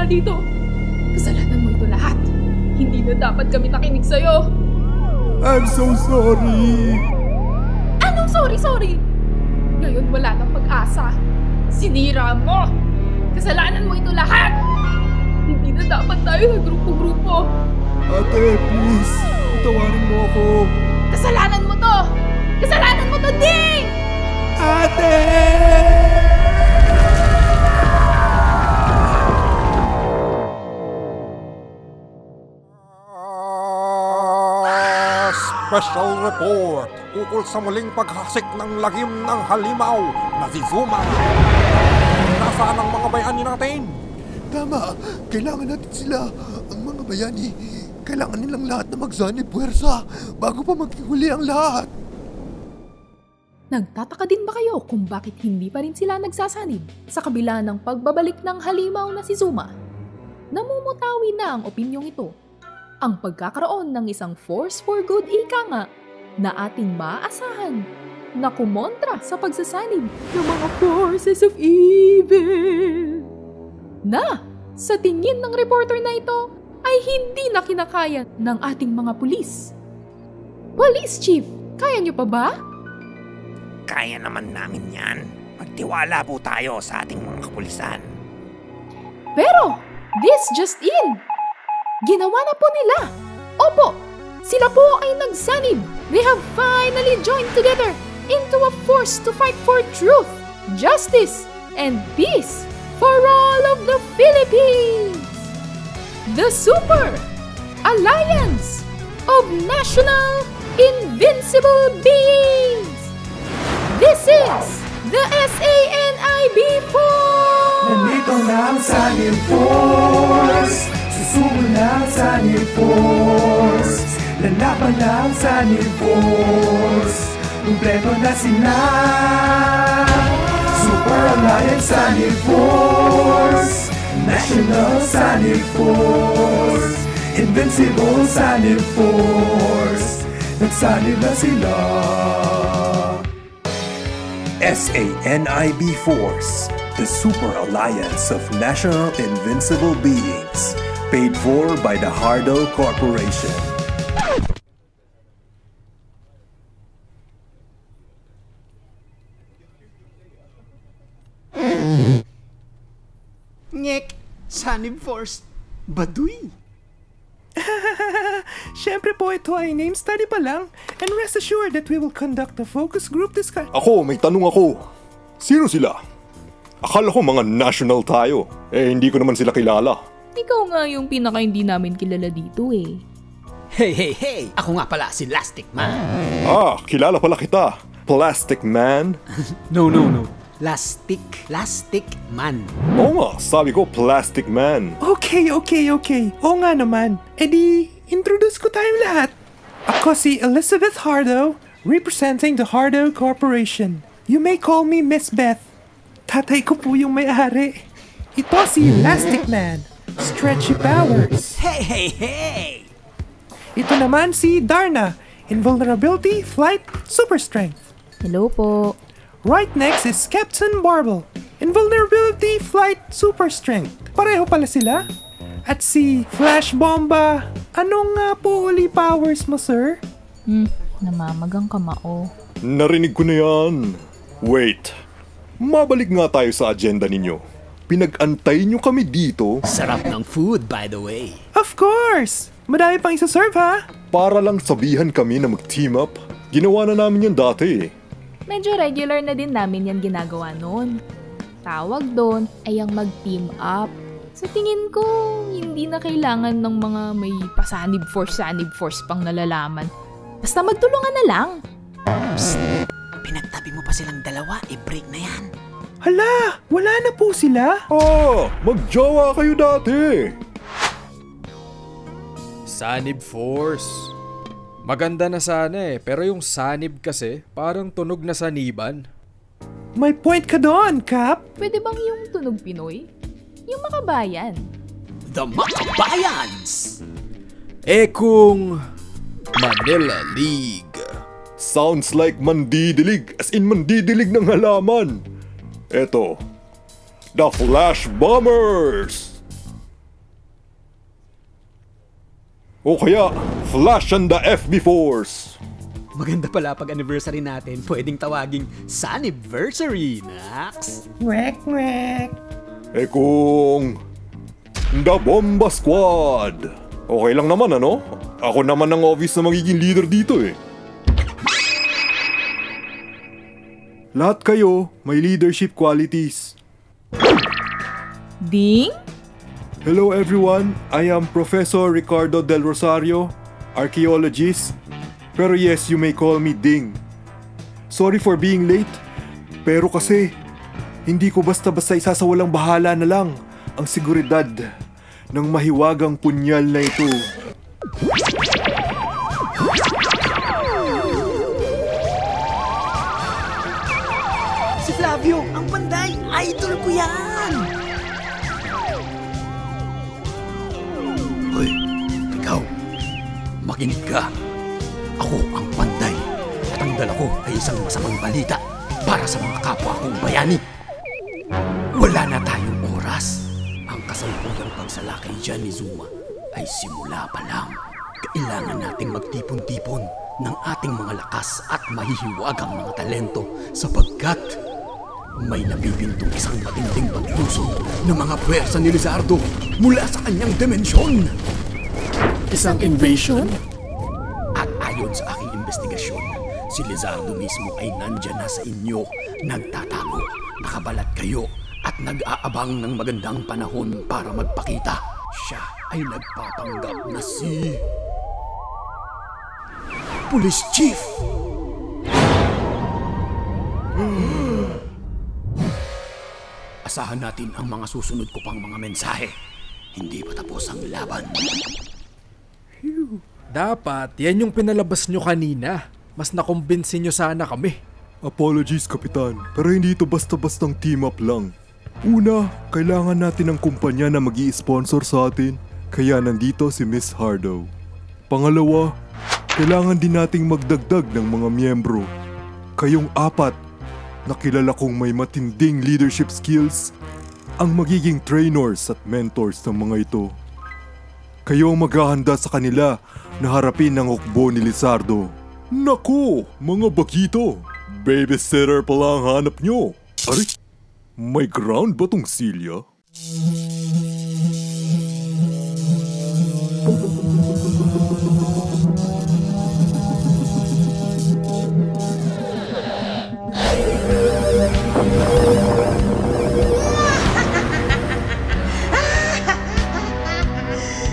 dito. Kasalanan mo ito lahat. Hindi na dapat kami nakinig sa'yo. I'm so sorry. Anong sorry? Ngayon wala nang pag-asa. Sinira mo. Kasalanan mo ito lahat. Hindi na dapat tayo na grupo-grupo. Ate, please. Patawarin mo ako. Kasalanan mo to. Kasalanan mo to, Ding! Ate! Special report ukol sa muling paghasik ng lagim ng halimaw na si Zuma. Nasaan ang mga bayani natin? Tama, kailangan natin sila. Ang mga bayani, kailangan nilang lahat na magsanib puwersa bago pa maghuli ang lahat. Nagtataka din ba kayo kung bakit hindi pa rin sila nagsasanib sa kabila ng pagbabalik ng halimaw na si Zuma? Namumutawi na ang opinyong ito. Ang pagkakaroon ng isang force for good ika nga na ating maaasahan na kumontra sa pagsasanib ng mga forces of evil. Na, sa tingin ng reporter na ito, ay hindi na kinakaya ng ating mga pulis. Police Chief, kaya niyo pa ba? Kaya naman namin yan. Magtiwala po tayo sa ating mga kapulisan. Pero, this just in! Ginawa na po nila. Opo, sila po ay nagsanib. They have finally joined together into a force to fight for truth, justice, and peace for all of the Philippines. The Super Alliance of National Invincible Beings. This is the SANIB Force. Nandito na ang Sanib Force. Susubo na ang Sanib Force. Lalaban na ang Sanib Force. Kumpleto na sila. Super Alliance Sanib Force. National Sanib Force. Invincible Sanib Force. Nagsanib na sila. SANIB Force, the Super Alliance of National Invincible Beings, paid for by the Hardo Corporation. Ngek, Sanib Force, Baduy. Siyempre po, ito ay name study pa lang. And rest assured that we will conduct a focus group discussion. Ako, may tanong ako. Sino sila? Akala ko mga national tayo. Hindi ko naman sila kilala. Ikaw nga yung pinaka hindi namin kilala dito eh. Hey! Ako nga pala si Lastic Man. Kilala pala kita. Plastic Man. No. Lastic Man. Oo nga, sabi ko Plastic Man. Okay. Oo nga naman. Introduce ko tayong lahat. Ako si Elizabeth Hardo, representing the Hardo Corporation. You may call me Miss Beth. Tatay ko po yung may-ari. Ito si Elastic Man, Stretchy Powers. Hey! Ito naman si Darna, Invulnerability, Flight, Super Strength. Hello po. Right next is Captain Marble, Invulnerability, Flight, Super Strength. Pareho pala sila. At si Flash Bomba, anong nga po uli powers mo, sir? Namamagang kamao. Narinig ko na yan. Wait, mabalik nga tayo sa agenda ninyo. Pinag-antay nyo kami dito. Sarap ng food, by the way. Of course! Madami pang isa-serve, ha? Para lang sabihan kami na mag-team up. Ginawa na namin yan dati eh. Medyo regular na din namin yan ginagawa noon. Tawag doon ay ang mag-team up. Sa tingin ko, hindi na kailangan ng mga may pasanib force pang nalalaman. Basta magtulungan na lang. Psst! Pinagtabi mo pa silang dalawa, i-break na yan. Hala! Wala na po sila? Magjowa kayo dati! Sanib Force. Maganda na sana pero yung sanib kasi parang tunog na saniban. May point ka doon, Cap. Pwede bang yung tunog Pinoy? Yung makabayan. The Makabayans! Kung Manila League. Sounds like mandidilig, as in mandidilig ng halaman. Eto, the Flash Bombers! O kaya, Flash and the FB Force. Maganda pala pag anniversary natin, pwedeng tawaging Saniversary, Nax. Mwek. Eh kung... The Bomba Squad. Okay lang naman ano? Ako naman ang obvious na magiging leader dito eh. Lahat kayo may leadership qualities. Ding? Hello everyone, I am Professor Ricardo Del Rosario, archaeologist. Pero yes, you may call me Ding. Sorry for being late, pero kasi hindi ko basta-basta isasawalang bahala na lang ang seguridad ng mahiwagang punyal na ito. Si Flavio, ang panday! Idol ko yan! Hoy, ikaw, makinig ka. Ako ang panday at ang dala ko ay isang masamang balita para sa mga kapwa kong bayani. Wala na tayong oras. Ang kasalukuyang pagsalakay dyan ni Zuma ay simula pa lang. Kailangan nating magtipon-tipon ng ating mga lakas at mahihiwagang mga talento sapagkat may nabibintong isang matinding pagtusok ng mga puwersa ni Lizardo mula sa kanyang dimensyon. Isang invasion? At ayon sa aking investigasyon, si Lizardo mismo ay nandyan na sa inyo, nagtatago, nakabalat kayo at nag-aabang ng magandang panahon para magpakita. Siya ay nagpapanggap na si... Police Chief! Asahan natin ang mga susunod ko pang mga mensahe. Hindi pa tapos ang laban. Dapat, yan yung pinalabas nyo kanina. Mas nakumbinsin nyo sana kami. Apologies, Kapitan, pero hindi ito basta-bastang team up lang. Una, kailangan natin ng kumpanya na mag-i-sponsor sa atin, kaya nandito si Miss Hardo. Pangalawa, kailangan din nating magdagdag ng mga miyembro. Kayong apat, na kilala kong may matinding leadership skills, ang magiging trainers at mentors ng mga ito. Kayo ang maghahanda sa kanila na harapin ang hukbo ni Lizardo. Naku, mga bakito! Babysitter pala ang hanap nyo. Aray, may ground ba tong Silya?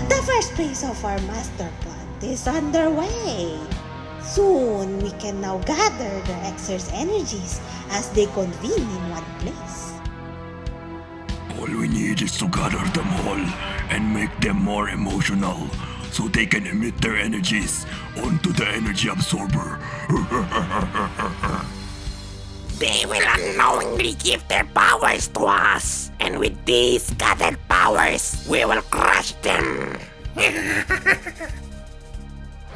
The first phase of our master plan is underway. Soon, we can now gather the Xer's energies as they convene in one place. All we need is to gather them all and make them more emotional so they can emit their energies onto the energy absorber. They will unknowingly give their powers to us. And with these gathered powers, we will crush them.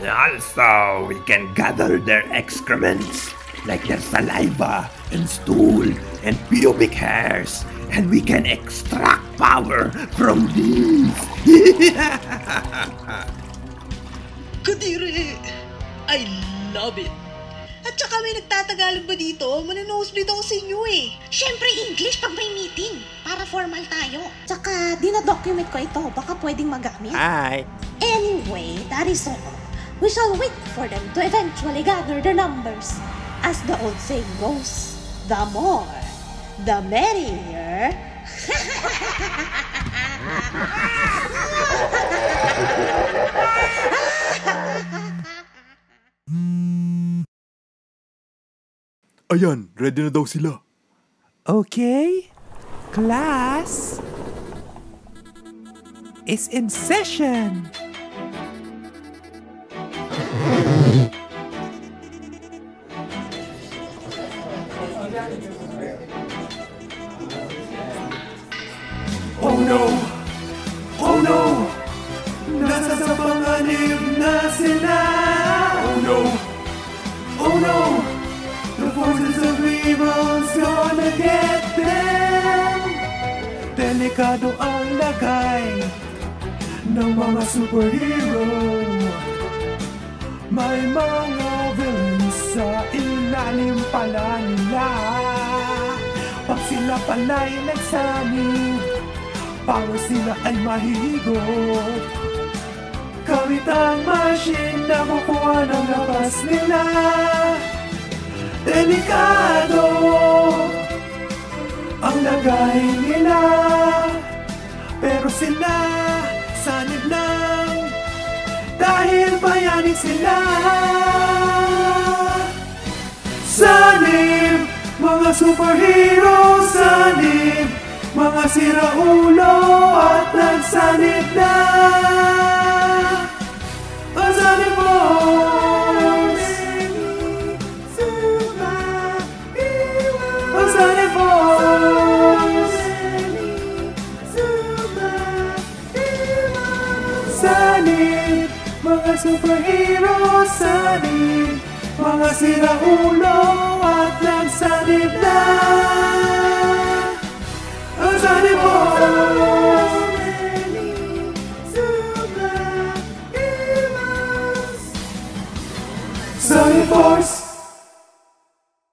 Also, we can gather their excrements, like their saliva and stool and pubic hairs, and we can extract power from these. Kadiri! I love it! At saka may nagtatagalog ba dito? Manonosebleed ako sa inyo eh. Siyempre English pag may meeting. Para formal tayo. Tsaka dinadocument ko ito. Baka pwedeng magamit. Hi! Anyway, that is all. We shall wait for them to eventually gather the numbers. As the old saying goes, the more, the merrier. Ayan, ready na daw sila. Okay, class is in session. Oh no! Oh no! Nasa sa panganib na sila! Oh no! Oh no! The forces of evil's gonna get them! Delikado ang lagay. ng mga superhero. May mga villains sa ilalim pala nila. Pag sila pala'y nagsanib, power sila ay mahihigot. Gamit ang machine na kukuha ng lakas nila. Delikado ang lagay nila, pero sila sanib lang dahil bayani sila. Sanib, mga superhero, sanib, mga siraulo at nagsanib na. Ang Sanib Force, ang Sanib Force, sanib, mga superhero, sanib, mga siraulo at nagsanib na. Ang Sanib Force, Sanib Force.